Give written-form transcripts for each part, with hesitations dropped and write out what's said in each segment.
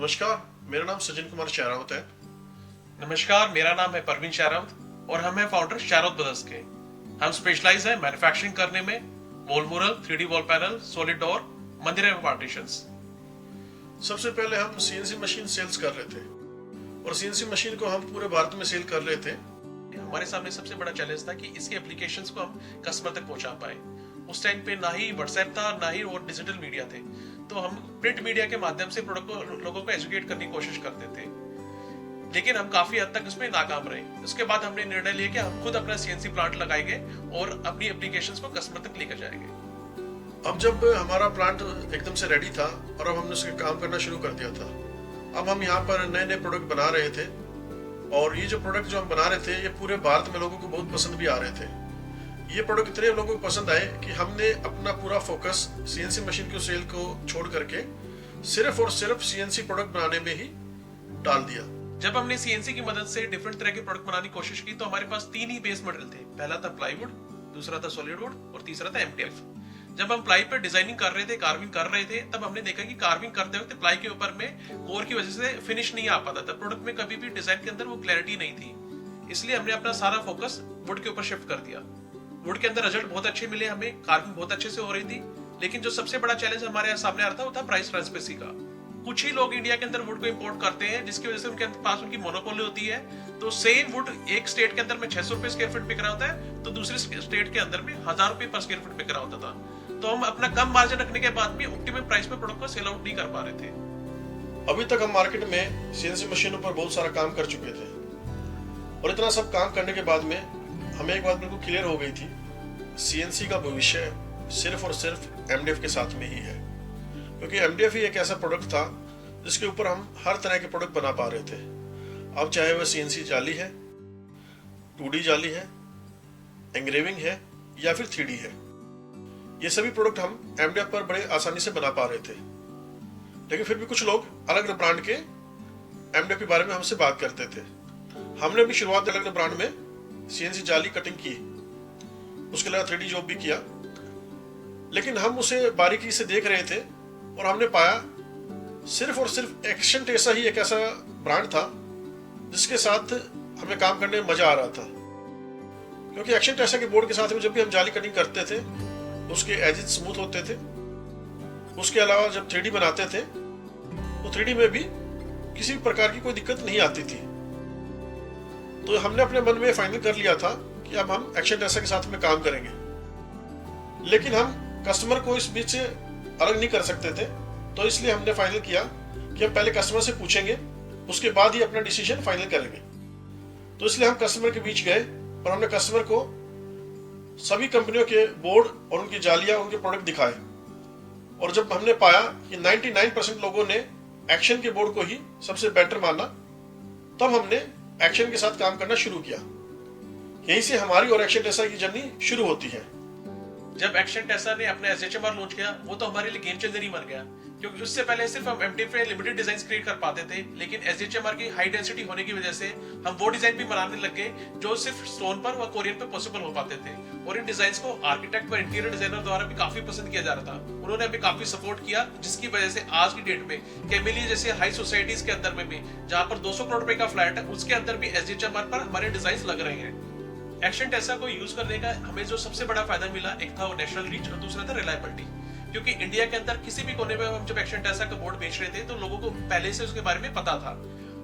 नमस्कार, मेरा नाम सचिन कुमार शहरावत है। नमस्कार, मेरा नाम है परवीन शहरावत और हम हैं फाउंडर शहरावत ब्रदर्स के। हम स्पेशलाइज हैं मैन्युफैक्चरिंग करने में वॉल मुरल, 3D wall panel, solid door, मंदिर एवं पार्टीशंस। सबसे पहले हम सीएनसी मशीन सेल्स कर रहे थे और सीएनसी मशीन को हम पूरे भारत में सेल कर रहे थे। हमारे सामने सबसे बड़ा चैलेंज था कि इसके एप्लीकेशंस को हम कस्टमर तक पहुंचा पाए। उस टाइम पे ना ही व्हाट्सएप था, ना ही और डिजिटल मीडिया थे, तो हम प्रिंट मीडिया के माध्यम से प्रोडक्ट को लोगों को एजुकेट करने की कोशिश करते थे, लेकिन हम काफी हद तक उसमें नाकाम रहे। उसके बाद हमने निर्णय लिया कि हम खुद अपना सीएनसी प्लांट लगाएंगे और अपनी एप्लीकेशंस को कस्टमर तक लेकर जाएंगे। अब जब हमारा प्लांट एकदम से रेडी था और अब हमने उसके काम करना शुरू कर दिया था। अब हम यहाँ पर नए नए प्रोडक्ट बना रहे थे और ये जो प्रोडक्ट जो हम बना रहे थे ये पूरे भारत में लोगों को बहुत पसंद भी आ रहे थे। ये प्रोडक्ट इतने लोगों को पसंद आए कि हमने अपना पूरा फोकस सीएनसी मशीन की सेल को छोड़ करके सिर्फ और सिर्फ सीएनसी प्रोडक्ट बनाने में ही डाल दिया। जब हमने सीएनसी की मदद से डिफरेंट तरह के प्रोडक्ट बनाने की कोशिश की तो हमारे पास 3 ही बेस मटेरियल थे। पहला था प्लाईवुड, दूसरा था सॉलिड वुड और तीसरा था एमडीएफ। जब हम प्लाई पर डिजाइनिंग कर रहे थे, कार्विंग कर रहे थे, तब हमने देखा कि कार्विंग करते वक्त प्लाई के ऊपर में कोर की वजह से फिनिश नहीं आ पाता था। प्रोडक्ट में कभी भी डिजाइन के अंदर वो क्लैरिटी नहीं थी, इसलिए हमने अपना सारा फोकस वुड के ऊपर शिफ्ट कर दिया। वुड के अंदर रिजल्ट बहुत अच्छे मिले हमें, कार्विंग बहुत अच्छे से हो रही थी, लेकिन जो सबसे बड़ा चैलेंज हमारे सामने आ रहा था वो था प्राइस ट्रांसपेरेंसी का। कुछ ही लोग इंडिया के अंदर वुड को इंपोर्ट करते हैं, जिसकी वजह से उनके पास उनकी मोनोपोली होती है। तो सेम वुड एक स्टेट के अंदर में 600 रुपए स्क्वायर फीट बिक रहा होता है, तो दूसरे स्टेट के अंदर में 1000 रुपए पर स्क्वायर फीट बिक रहा होता था। तो हम अपना कम मार्जिन रखने के बाद भी ऑप्टिमम प्राइस पे प्रोडक्ट को सेल आउट नहीं कर पा रहे थे। अभी तक हम मार्केट में सीएनसी मशीनों पर बहुत सारा काम कर चुके थे और इतना सब काम करने के बाद में हमें एक बात बिल्कुल क्लियर हो गई थी, सीएनसी का भविष्य सिर्फ और सिर्फ एमडीएफ के साथ में ही है। क्योंकि एमडीएफ ही एक ऐसा प्रोडक्ट था जिसके ऊपर हम हर तरह के प्रोडक्ट बना पा रहे थे। अब चाहे वह सीएनसी जाली है, 2D जाली है, एंग्रेविंग है या फिर 3D है, ये सभी प्रोडक्ट हम एमडीएफ पर बड़े आसानी से बना पा रहे थे। लेकिन फिर भी कुछ लोग अलग अलग ब्रांड के एमडीएफ के बारे में हमसे बात करते थे। हमने भी शुरुआत अलग अलग ब्रांड में सीएनसी जाली कटिंग की, उसके अलावा 3D जॉब भी किया, लेकिन हम उसे बारीकी से देख रहे थे और हमने पाया सिर्फ और सिर्फ एक्शन टेसा ही एक ऐसा ब्रांड था जिसके साथ हमें काम करने में मजा आ रहा था। क्योंकि एक्शन टेसा के बोर्ड के साथ में जब भी हम जाली कटिंग करते थे उसके एजेस स्मूथ होते थे। उसके अलावा जब 3D बनाते थे तो 3D में भी किसी भी प्रकार की कोई दिक्कत नहीं आती थी। तो हमने अपने मन में फाइनल कर लिया था कि अब हम एक्शन टेसा के साथ में काम करेंगे, लेकिन हम कस्टमर को इस बीच से अलग नहीं कर सकते थे। तो इसलिए हमने फाइनल किया कि हम पहले कस्टमर से पूछेंगे, उसके बाद ही अपना डिसीजन फाइनल करेंगे। तो इसलिए हम कस्टमर के बीच गए और हमने कस्टमर को सभी कंपनियों के बोर्ड और उनकी जालियां, उनके प्रोडक्ट दिखाए। और जब हमने पाया कि 99% लोगों ने एक्शन के बोर्ड को ही सबसे बेटर माना, तब हमने एक्शन के साथ काम करना शुरू किया। यहीं से हमारी और एक्शन टेसा की जर्नी शुरू होती है। जब एक्शन टेसा ने अपना एसएचएमआर लॉन्च किया, वो तो हमारे लिए गेम चेंजर ही बन गया, क्योंकि उससे पहले सिर्फ हम एमडीएफ में लिमिटेड डिजाइन क्रिएट कर पाते थे, लेकिन एसएचएमआर की हाई डेंसिटी होने की वजह से हम वो डिजाइन भी बनाने लग गए जो सिर्फ स्टोन पर व कोरियन पर पॉसिबल हो पाते थे। और इन डिजाइन्स को आर्किटेक्ट व इंटीरियर डिजाइनर द्वारा भी काफी पसंद किया जा रहा था। उन्होंने हमें काफी सपोर्ट किया, जिसकी वजह से आज की डेट में कैमिली जैसे हाई सोसाइटीज के अंदर में भी, जहां पर 200 करोड़ रुपए का फ्लैट है, उसके अंदर भी एसएचएमआर पर हमारे डिजाइन लग रहे हैं। एक्शन टेसा को यूज करने का हमें जो सबसे बड़ा फायदा मिला, एक था वो नेशनल रीच और दूसरा था रिलायबिलिटी। क्योंकि इंडिया के अंदर किसी भी कोने में हम जब एक्शन टेसा का बोर्ड बेच रहे थे तो लोगों को पहले से उसके बारे में पता था।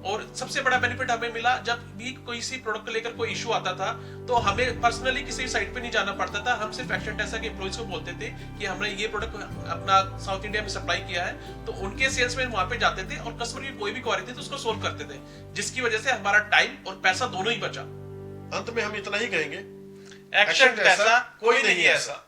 और सबसे बड़ा बेनिफिट हमें मिला, जब भी कोई सी प्रोडक्ट को लेकर कोई इशू आता था तो हमें पर्सनली किसी साइट पे नहीं जाना पड़ता था। हम सिर्फ एक्शन टेसा के एम्प्लॉइज को बोलते थे कि हमने ये प्रोडक्ट अपना साउथ इंडिया में सप्लाई किया है, तो उनके सेल्समैन वहां पे जाते थे और कस्टमर की कोई भी क्वारी थी तो उसको सोल्व करते थे, जिसकी वजह से हमारा टाइम और पैसा दोनों ही बचा। अंत में हम इतना ही कहेंगे, एक्शन टेसा कोई नहीं है ऐसा।